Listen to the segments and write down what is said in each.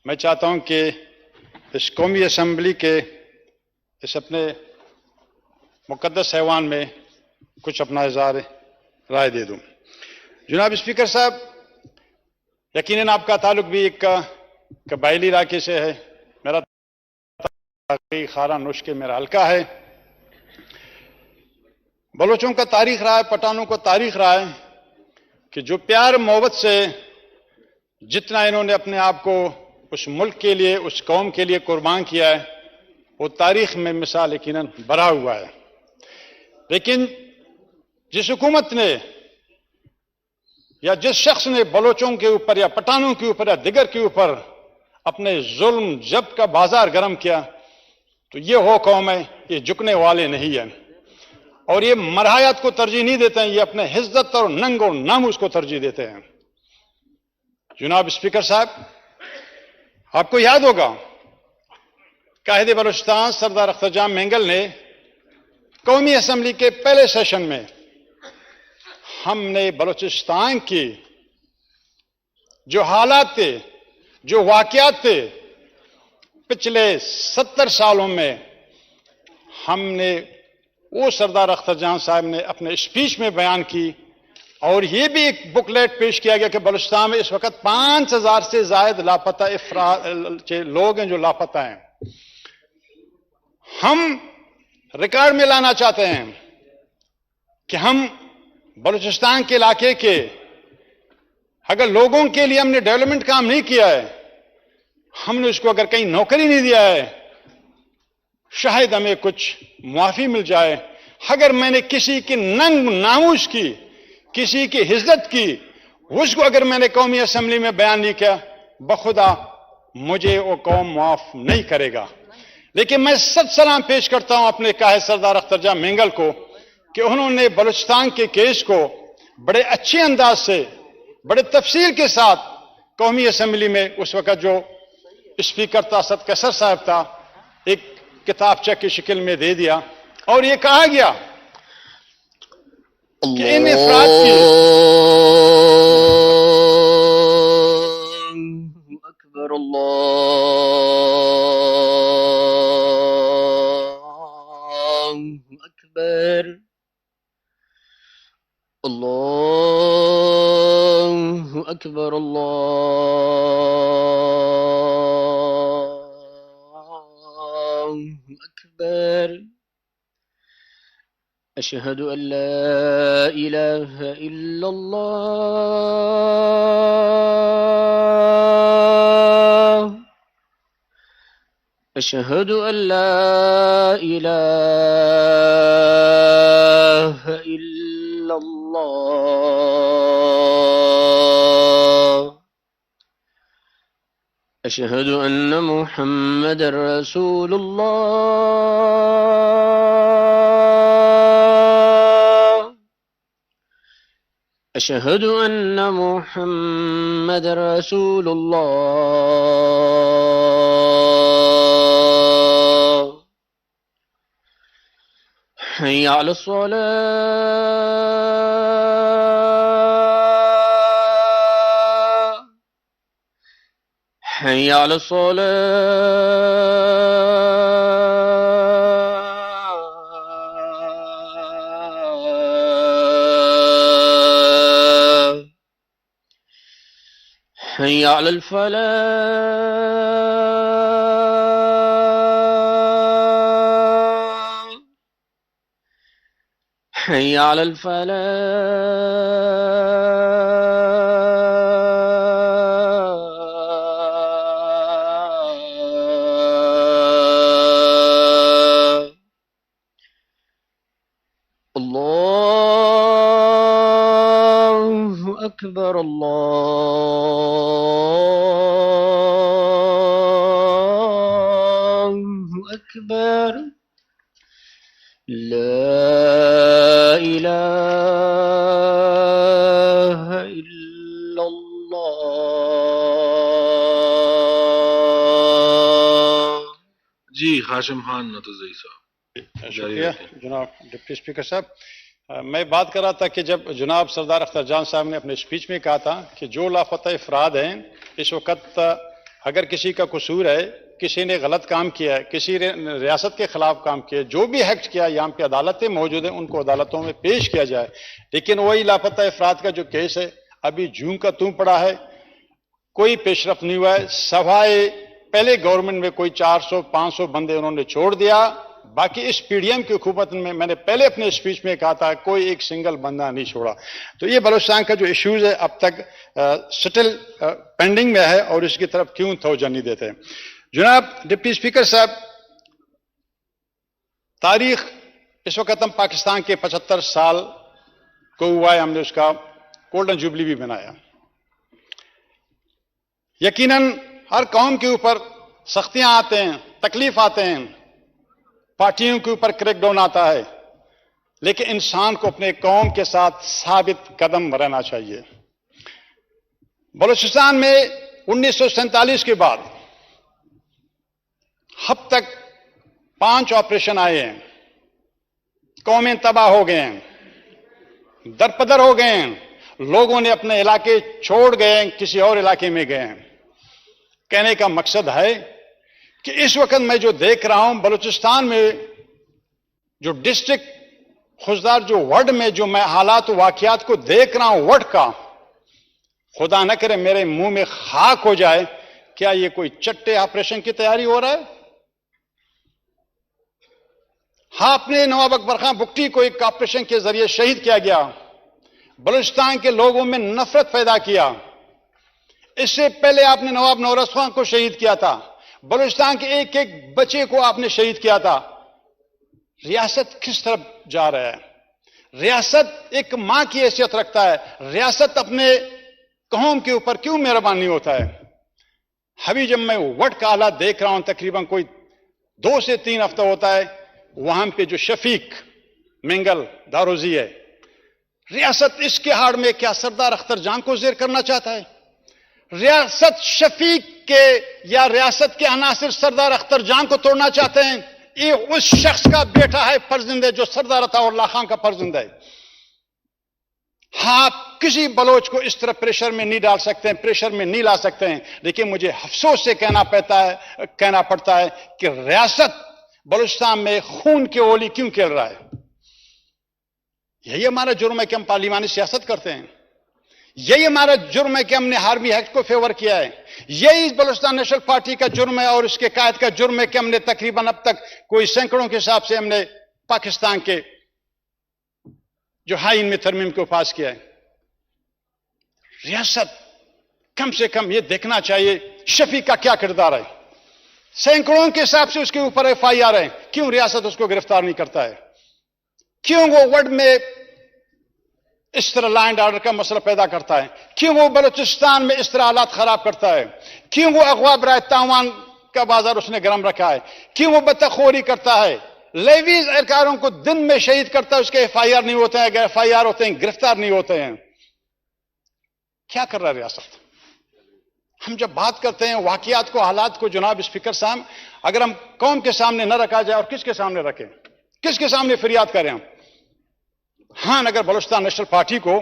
میں چاہتا ہوں کہ اس قومی اسمبلی کے اس اپنے مقدس ایوان میں کچھ اپنا اظہار رائے دے دوں۔ جناب اسپیکر صاحب، یقیناً آپ کا تعلق بھی ایک قبائلی علاقے سے ہے۔ میرا خارا نوشکے میرا حلقہ ہے۔ بلوچوں کا تاریخ رہا ہے، پٹھانوں کو تاریخ رہا ہے کہ جو پیار محبت سے جتنا انہوں نے اپنے آپ کو اس ملک کے لیے، اس قوم کے لیے قربان کیا ہے، وہ تاریخ میں مثال یقیناً بھرا ہوا ہے۔ لیکن جس حکومت نے یا جس شخص نے بلوچوں کے اوپر یا پٹھانوں کے اوپر یا دیگر کے اوپر اپنے ظلم جبر کا بازار گرم کیا، تو یہ وہ قوم ہے، یہ جھکنے والے نہیں ہیں، اور یہ مرحیات کو ترجیح نہیں دیتے ہیں، یہ اپنے عزت اور ننگ اور ناموس کو ترجیح دیتے ہیں۔ جناب اسپیکر صاحب، آپ کو یاد ہوگا قائد بلوچستان سردار اختر جان مینگل نے قومی اسمبلی کے پہلے سیشن میں ہم نے بلوچستان کی جو حالات تھے، جو واقعات تھے پچھلے 70 سالوں میں، ہم نے وہ سردار اختر جان صاحب نے اپنے اسپیچ میں بیان کی، اور یہ بھی ایک بکلیٹ پیش کیا گیا کہ بلوچستان میں اس وقت 5000 سے زائد لاپتہ لوگ ہیں جو لاپتہ ہیں۔ ہم ریکارڈ میں لانا چاہتے ہیں کہ ہم بلوچستان کے علاقے کے اگر لوگوں کے لیے ہم نے ڈیولپمنٹ کام نہیں کیا ہے، ہم نے اس کو اگر کہیں نوکری نہیں دیا ہے، شاید ہمیں کچھ معافی مل جائے۔ اگر میں نے کسی کی ننگ ناموس کی، کسی کی عزت کی، اس کو اگر میں نے قومی اسمبلی میں بیان نہیں کیا، بخدا مجھے وہ قوم معاف نہیں کرے گا۔ لیکن میں سچ سلام پیش کرتا ہوں اپنے قائد سردار اختر جان مینگل کو کہ انہوں نے بلوچستان کے کیس کو بڑے اچھے انداز سے، بڑے تفصیل کے ساتھ قومی اسمبلی میں اس وقت جو اسپیکر تھا اسد قیصر صاحب تھا، ایک کتابچہ کی شکل میں دے دیا، اور یہ کہا گیا کہ ان افراد کی اکبر اللہ اکبر اللہ اکبر اللہ اکبر اشہد ان لا الہ الا اللہ اشہد ان لا الہ الا اللہ اشہد ان محمد رسول اللہ اشہد ان محمد رسول اللہ حی علی الصلاة حی علی الصلاة حی علی الفلاح حی علی الفلاح اللہ اکبر اللہ اکبر لا الہ الا اللہ۔ جی ہاشم خان نتوزئی صاحب۔ شکریہ جناب ڈپٹی اسپیکر صاحب۔ میں بات کر رہا تھا کہ جب جناب سردار اختر جان صاحب نے اپنے اسپیچ میں کہا تھا کہ جو لاپتہ افراد ہیں اس وقت اگر کسی کا قصور ہے، کسی نے غلط کام کیا ہے، کسی نے ریاست کے خلاف کام کیا ہے، جو بھی ایکٹ کیا، یہاں پہ عدالتیں موجود ہیں، ان کو عدالتوں میں پیش کیا جائے. لیکن وہی لاپتہ افراد کا جو کیس ہے ابھی جوں کا توں پڑا ہے، کوئی پیش رفت نہیں ہوا ہے، سوائے پہلے گورنمنٹ میں کوئی 400-500 بندے انہوں نے چھوڑ دیا. باقی اس پی ڈی ایم کی حکومت میں نے پہلے اپنے اسپیچ میں کہا تھا کوئی ایک سنگل بندہ نہیں چھوڑا. تو یہ بلوچستان کا جو ایشوز ہے اب تک سٹل پینڈنگ میں ہے اور اس کی طرف کیوں توجہ نہیں دیتے. جناب ڈپٹی اسپیکر صاحب، تاریخ اس وقت ہم پاکستان کے 75 سال کو ہوا ہے، ہم نے اس کا گولڈن جوبلی بھی بنایا. یقیناً ہر قوم کے اوپر سختیاں آتے ہیں، تکلیف آتے ہیں، پارٹیوں کے اوپر کریک ڈاؤن آتا ہے، لیکن انسان کو اپنے قوم کے ساتھ ثابت قدم رہنا چاہیے. بلوچستان میں 1947 کے بعد اب تک 5 آپریشن آئے ہیں، قومیں تباہ ہو گئے ہیں، درپدر ہو گئے ہیں، لوگوں نے اپنے علاقے چھوڑ گئے ہیں، کسی اور علاقے میں گئے ہیں. کہنے کا مقصد ہے کہ اس وقت میں جو دیکھ رہا ہوں بلوچستان میں جو ڈسٹرکٹ خوزدار جو ورڈ میں جو میں حالات و واقعات کو دیکھ رہا ہوں ورڈ کا، خدا نہ کرے میرے منہ میں خاک ہو جائے. کیا یہ کوئی چٹے آپریشن کی تیاری ہو رہا ہے؟ ہاں، اپنے نواب اکبر خان بگٹی کو ایک آپریشن کے ذریعے شہید کیا گیا، بلوچستان کے لوگوں میں نفرت پیدا کیا. اس سے پہلے آپ نے نواب نورس خان کو شہید کیا تھا، بلوچستان کے ایک ایک بچے کو آپ نے شہید کیا تھا. ریاست کس طرف جا رہا ہے؟ ریاست ایک ماں کی حیثیت رکھتا ہے، ریاست اپنے قوم کے اوپر کیوں مہربان نہیں ہوتا ہے؟ ابھی جب میں وٹ کا حالات دیکھ رہا ہوں، تقریباً کوئی 2 سے 3 ہفتہ ہوتا ہے، وہاں پہ جو شفیق منگل داروزی ہے، ریاست اس کے ہاڑ میں کیا سردار اختر جان کو زیر کرنا چاہتا ہے؟ ریاست شفیق کے یا ریاست کے عناصر سردار اختر جان کو توڑنا چاہتے ہیں؟ یہ اس شخص کا بیٹا ہے، فرزند ہے، جو سردار عطا اللہ خان کا فرزند ہے. ہاں، کسی بلوچ کو اس طرح پریشر میں نہیں ڈال سکتے ہیں، پریشر میں نہیں لا سکتے ہیں، لیکن مجھے افسوس سے کہنا پڑتا ہے کہ ریاست بلوچستان میں خون کے اولی کیوں کھیل رہا ہے؟ یہی ہمارا جرم ہے کہ ہم پارلیمانی سیاست کرتے ہیں، یہی ہمارا جرم ہے کہ ہم نے ہارمی ایکٹ کو فیور کیا ہے، یہی بلوچستان نیشنل پارٹی کا جرم ہے اور اس کے قائد کا جرم ہے کہ ہم نے تقریباً اب تک کوئی سینکڑوں کے حساب سے ہم نے پاکستان کے جو آئین میں ترمیم کو پاس کیا ہے. ریاست کم سے کم یہ دیکھنا چاہیے شفیق کا کیا کردار ہے. سینکڑوں کے حساب سے اس کے اوپر ایف آئی آر ہے، کیوں ریاست اس کو گرفتار نہیں کرتا ہے؟ کیوں وہ ورڈ میں اس طرح لا اینڈ آرڈر کا مسئلہ پیدا کرتا ہے؟ کیوں وہ بلوچستان میں اس طرح حالات خراب کرتا ہے؟ کیوں وہ اغوا برائے تاوان کا بازار اس نے گرم رکھا ہے؟ کیوں وہ بتخوری کرتا ہے؟ لیویز اہلکاروں کو دن میں شہید کرتا ہے، اس کے ایف آئی آر نہیں ہوتے ہیں، اگر ایف آئی آر ہوتے ہیں گرفتار نہیں ہوتے ہیں. کیا کر رہا ہے ریاست؟ ہم جب بات کرتے ہیں واقعات کو، حالات کو، جناب اسپیکر صاحب، اگر ہم قوم کے سامنے نہ رکھا جائے اور کس کے سامنے رکھیں، کس کے سامنے فریاد کریں ہم؟ ہاں، اگر بلوچستان نیشنل پارٹی کو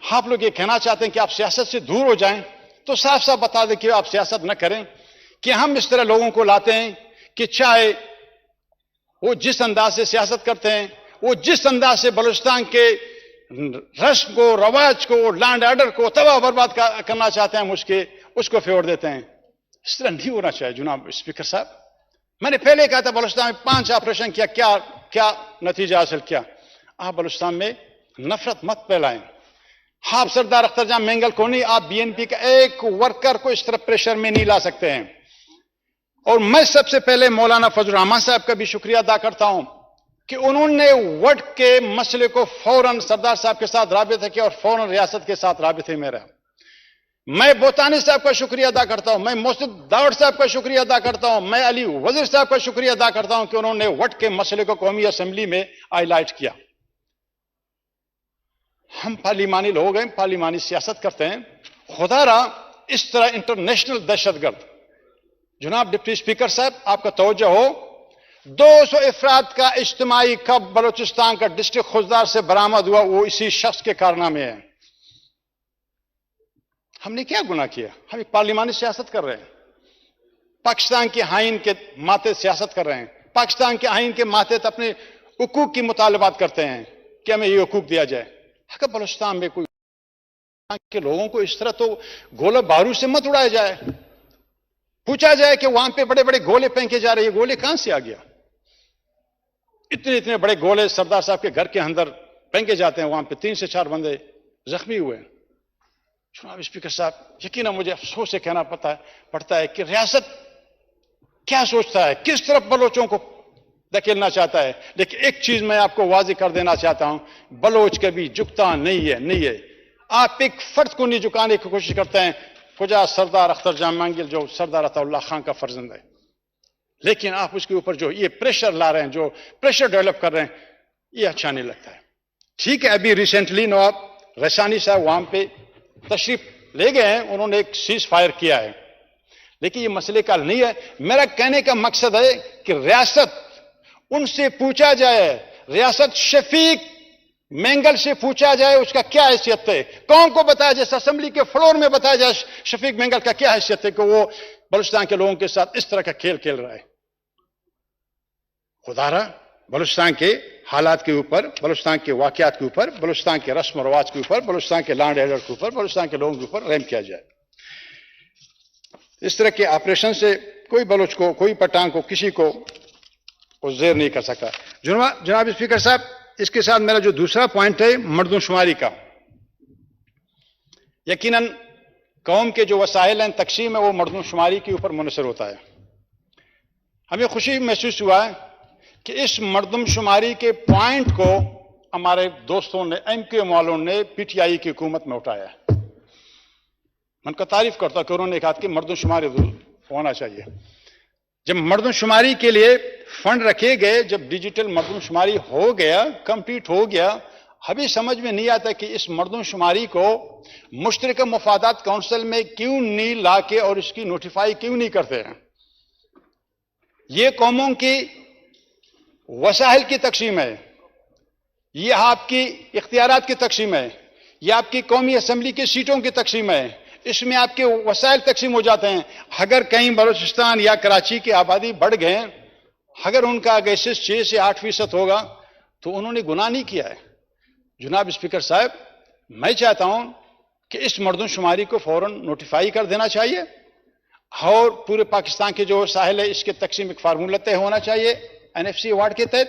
آپ لوگ یہ کہنا چاہتے ہیں کہ آپ سیاست سے دور ہو جائیں تو صاف صاف بتا دیں کہ آپ سیاست نہ کریں، کہ ہم اس طرح لوگوں کو لاتے ہیں کہ چاہے وہ جس انداز سے سیاست کرتے ہیں، وہ جس انداز سے بلوچستان کے رسم کو، رواج کو، لینڈ آرڈر کو تباہ برباد کرنا چاہتے ہیں، اس کو فیور دیتے ہیں. اس طرح نہیں ہونا چاہیے جناب اسپیکر صاحب. میں نے پہلے کہا تھا بلوچستان میں 5 آپریشن کیا، کیا نتیجہ حاصل کیا؟ آپ بلوچستان میں نفرت مت پھیلائیں. آپ سردار اختر جان مینگل کو نہیں، آپ بی این پی کا ایک ورکر کو اس طرح پریشر میں نہیں لا سکتے ہیں. اور میں سب سے پہلے مولانا فضل الرحمان صاحب کا بھی شکریہ ادا کرتا ہوں کہ انہوں نے وڈ کے مسئلے کو فوراً سردار صاحب کے ساتھ رابطہ کیا اور فوراً ریاست کے ساتھ رابطے میں رہا. میں بوتانی صاحب کا شکریہ ادا کرتا ہوں، میں محسن داوڑ صاحب کا شکریہ ادا کرتا ہوں، میں علی وزیر صاحب کا شکریہ ادا کرتا ہوں کہ انہوں نے وڈ کے مسئلے کو قومی اسمبلی میں ہائی لائٹ کیا. ہم پارلیمانی لوگ ہیں، پارلیمانی سیاست کرتے ہیں. خدا را اس طرح انٹرنیشنل دہشت گرد، جناب ڈپٹی اسپیکر صاحب آپ کا توجہ ہو، 200 افراد کا اجتماعی کب بلوچستان کا ڈسٹرکٹ خوزدار سے برآمد ہوا، وہ اسی شخص کے کارنامے ہیں. ہم نے کیا گناہ کیا؟ ہم ایک پارلیمانی سیاست کر رہے ہیں، پاکستان کے آئین کے ماتحت سیاست کر رہے ہیں، پاکستان کے آئین کے ماتحت اپنے حقوق کی مطالبات کرتے ہیں کہ ہمیں یہ حقوق دیا جائے۔ اگر بلوچستان میں کوئی کے لوگوں کو اس طرح تو گولہ بارود سے مت اڑایا جائے، پوچھا جائے کہ وہاں پہ بڑے بڑے گولے پھینکے جا رہے ہیں، یہ گولے کہاں سے آ گیا؟ اتنے بڑے گولے سردار صاحب کے گھر کے اندر پھینکے جاتے ہیں، وہاں پہ 3 سے 4 بندے زخمی ہوئے۔ جناب اسپیکر صاحب، یقیناً مجھے افسوس سے کہنا پڑتا ہے کہ ریاست کیا سوچتا ہے، کس طرف بلوچوں کو دھکیلنا چاہتا ہے۔ لیکن ایک چیز میں آپ کو واضح کر دینا چاہتا ہوں، بلوچ کبھی جھکتا نہیں ہے۔ آپ ایک فرد کو نہیں جھکانے کی کوشش کرتے ہیں، خواجہ سردار اختر جان مانگل جو سردار عطا اللہ خان کا فرزند ہے، لیکن آپ اس کے اوپر جو یہ پریشر لا رہے ہیں، جو پریشر ڈیولپ کر رہے ہیں، یہ اچھا نہیں لگتا ہے۔ ٹھیک ہے، ابھی ریسنٹلی نواب رسانی صاحب وہاں پہ تشریف لے گئے ہیں، انہوں نے ایک سیز فائر کیا ہے، لیکن یہ مسئلے کا حل نہیں ہے۔ میرا کہنے کا مقصد ہے کہ ریاست ان سے پوچھا جائے، ریاست شفیق مینگل سے پوچھا جائے اس کا کیا حیثیت ہے، قوم کو بتایا جائے، اسمبلی کے فلور میں بتایا جائے شفیق مینگل کا کیا حیثیت ہے کہ وہ بلوچستان کے لوگوں کے ساتھ اس طرح کا کھیل کھیل رہا ہے۔ خدا را بلوچستان کے حالات کے اوپر، بلوچستان کے واقعات کے اوپر، بلوچستان کے رسم و رواج کے اوپر، بلوچستان کے لینڈ آرڈر کے اوپر، بلوچستان کے لوگوں کے اوپر رحم کیا جائے۔ اس طرح کے آپریشن سے کوئی بلوچ کو، کوئی پٹھان کو، کسی کو زیر نہیں کر سکتا۔ جناب اسپیکر صاحب، اس کے ساتھ میرا جو دوسرا پوائنٹ ہے مردم شماری کا، یقیناً قوم کے جو وسائل ہیں تقسیم ہے وہ مردم شماری کے اوپر منحصر ہوتا ہے۔ ہمیں خوشی محسوس ہوا ہے کہ اس مردم شماری کے پوائنٹ کو ہمارے دوستوں نے، ایم کیو ایم والوں نے پی ٹی آئی کی حکومت میں اٹھایا ہے۔ میں ان کا تعریف کرتا کہ انہوں نے کہا کہ مردم شماری ہونا چاہیے۔ جب مردم شماری کے لیے فنڈ رکھے گئے، جب ڈیجیٹل مردم شماری ہو گیا، کمپلیٹ ہو گیا، ابھی سمجھ میں نہیں آتا کہ اس مردم شماری کو مشترکہ مفادات کونسل میں کیوں نہیں لا کے اور اس کی نوٹیفائی کیوں نہیں کرتے ہیں۔ یہ قوموں کی وسائل کی تقسیم ہے، یہ آپ کی اختیارات کی تقسیم ہے، یہ آپ کی قومی اسمبلی کی سیٹوں کی تقسیم ہے، اس میں آپ کے وسائل تقسیم ہو جاتے ہیں۔ اگر کہیں بلوچستان یا کراچی کی آبادی بڑھ گئے، اگر ان کا اگیسس 6 سے 8% ہوگا تو انہوں نے گناہ نہیں کیا ہے۔ جناب اسپیکر صاحب، میں چاہتا ہوں کہ اس مردم شماری کو فوراً نوٹیفائی کر دینا چاہیے اور پورے پاکستان کے جو ساحل ہے اس کے تقسیم ایک فارمولہ طے ہونا چاہیے NFC ایوارڈ کے تحت،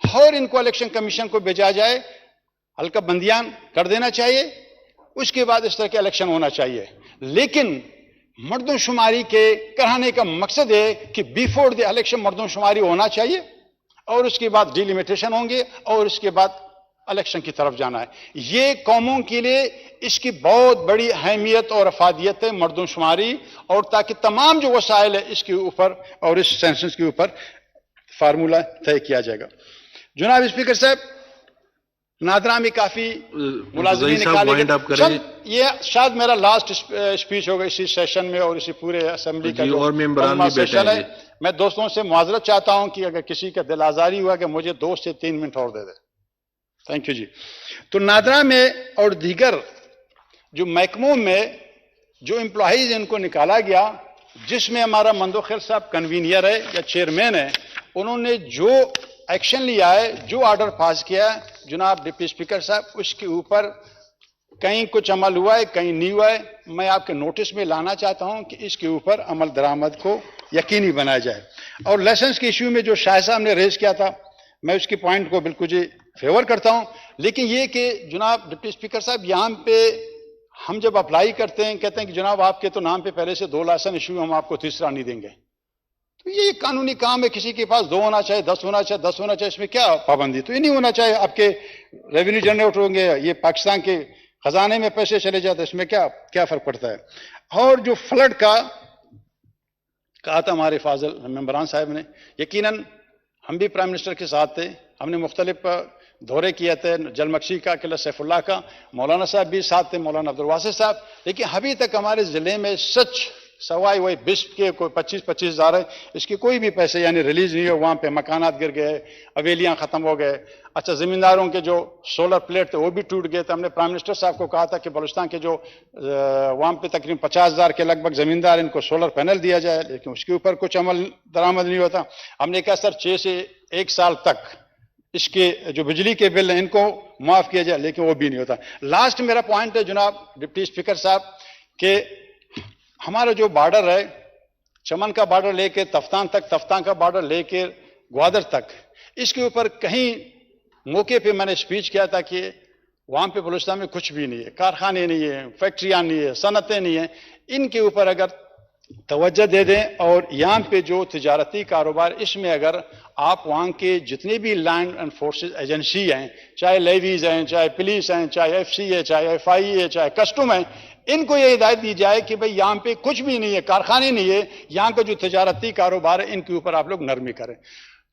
اور ان کو الیکشن کمیشن کو بھیجا جائے، حلقہ بندیان کر دینا چاہیے، اس کے بعد اس طرح کے الیکشن ہونا چاہیے۔ لیکن مردم شماری کے کرانے کا مقصد ہے کہ بیفور دی الیکشن مردم شماری ہونا چاہیے اور اس کے بعد ڈیلیمیٹیشن ہوں گے اور اس کے بعد الیکشن کی طرف جانا ہے۔ یہ قوموں کے لیے اس کی بہت بڑی اہمیت اور افادیت ہے مردم شماری، اور تاکہ تمام جو وسائل ہے اس کے اوپر اور اس سینسس کے اوپر فارمولہ طے کیا جائے گا۔ جناب اسپیکر صاحب، نادرا میں کافی ملازمین نکالے گئے، یہ شاید میرا لاسٹ اسپیچ ہوگا اسی سیشن میں اور اسی پورے اسمبلی کا جو سیشن ہے۔ میں دوستوں سے معذرت چاہتا ہوں کہ اگر کسی کا دل آزاری ہوا کہ مجھے 2 سے 3 منٹ اور دے دے۔ تھینک یو جی۔ تو نادرا میں اور دیگر جو محکموں میں جو امپلائیز ان کو نکالا گیا، جس میں ہمارا مندوخیل صاحب کنوینئر ہے یا چیئرمین ہے، انہوں نے جو ایکشن لیا ہے، جو آرڈر پاس کیا ہے جناب ڈپٹی اسپیکر صاحب، اس کے اوپر کہیں کچھ عمل ہوا ہے، کہیں نہیں ہوا ہے۔ میں آپ کے نوٹس میں لانا چاہتا ہوں کہ اس کے اوپر عمل درآمد کو یقینی بنایا جائے۔ اور لائسنس کے ایشو میں جو شاہ صاحب نے ریز کیا تھا، میں اس کی پوائنٹ کو بالکل جی فیور کرتا ہوں، لیکن یہ کہ جناب ڈپٹی اسپیکر صاحب، یہاں پہ ہم جب اپلائی کرتے ہیں کہتے ہیں کہ جناب آپ کے تو نام پہ پہلے سے 2 لائسنس ایشو، ہم آپ کو تیسرا نہیں دیں گے۔ تو یہ قانونی کام ہے، کسی کے پاس 2 ہونا چاہے، 10 ہونا چاہے، 10 ہونا چاہے، اس میں کیا پابندی؟ تو یہ نہیں ہونا چاہے آپ کے ریونیو جنریٹ ہوں گے، یہ پاکستان کے خزانے میں پیسے چلے جاتے ہیں، اس میں کیا فرق پڑتا ہے؟ اور جو فلڈ کا کہا تھا ہمارے فاضل ممبران صاحب نے، یقیناً ہم بھی پرائم منسٹر کے ساتھ تھے، ہم نے مختلف دورے کیے تھے، جلمکشی کا، قلعہ سیف اللہ کا، مولانا صاحب بھی ساتھ تھے، مولانا عبدالواسع صاحب، لیکن ابھی تک ہمارے ضلع میں سچ سوائے وہی بسپ کے کوئی 25,000 ہے، اس کے کوئی بھی پیسے یعنی ریلیز نہیں ہو. وہاں پہ مکانات گر گئے، حویلیاں ختم ہو گئے. اچھا زمینداروں کے جو سولر پلیٹ تھے وہ بھی ٹوٹ گئے تھے. ہم نے پرائم منسٹر صاحب کو کہا تھا کہ بلوچستان کے جو وہاں پہ تقریباً 50,000 کے لگ بھگ زمیندار ان کو سولر پینل دیا جائے، لیکن اس کے اوپر کچھ عمل درآمد نہیں ہوتا. ہم نے کہا سر 6 سے 1 سال تک اس کے جو بجلی کے بل ہیں ان کو معاف کیا جائے، لیکن وہ بھی نہیں ہوتا. لاسٹ میرا پوائنٹ ہے جناب ڈپٹی اسپیکر صاحب کہ ہمارا جو بارڈر ہے چمن کا بارڈر لے کے تفتان تک، تفتان کا بارڈر لے کے گوادر تک، اس کے اوپر کہیں موقع پہ میں نے اسپیچ کیا تھا کہ وہاں پہ بلوچستان میں کچھ بھی نہیں ہے، کارخانے نہیں ہیں، فیکٹریاں نہیں ہیں، صنعتیں نہیں ہیں. ان کے اوپر اگر توجہ دے دیں اور یہاں پہ جو تجارتی کاروبار اس میں اگر آپ وہاں کے جتنے بھی لینڈ اینڈ فورسز ایجنسی ہیں، چاہے لیویز ہیں، چاہے پولیس ہیں، چاہے ایف سی ہے، چاہے ایف آئی ہے، چاہے کسٹم ہے، ان کو یہ ہدایت دی جائے کہ بھئی یہاں پہ کچھ بھی نہیں ہے، کارخانے نہیں ہے، یہاں کا جو تجارتی کاروبار ہے ان کے اوپر آپ لوگ نرمی کریں.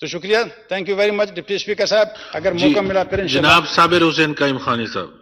تو شکریہ. Thank you very much deputy speaker صاحب. اگر موقع ملا پھر انشاءاللہ. جناب صابر حسین قائم خانی صاحب.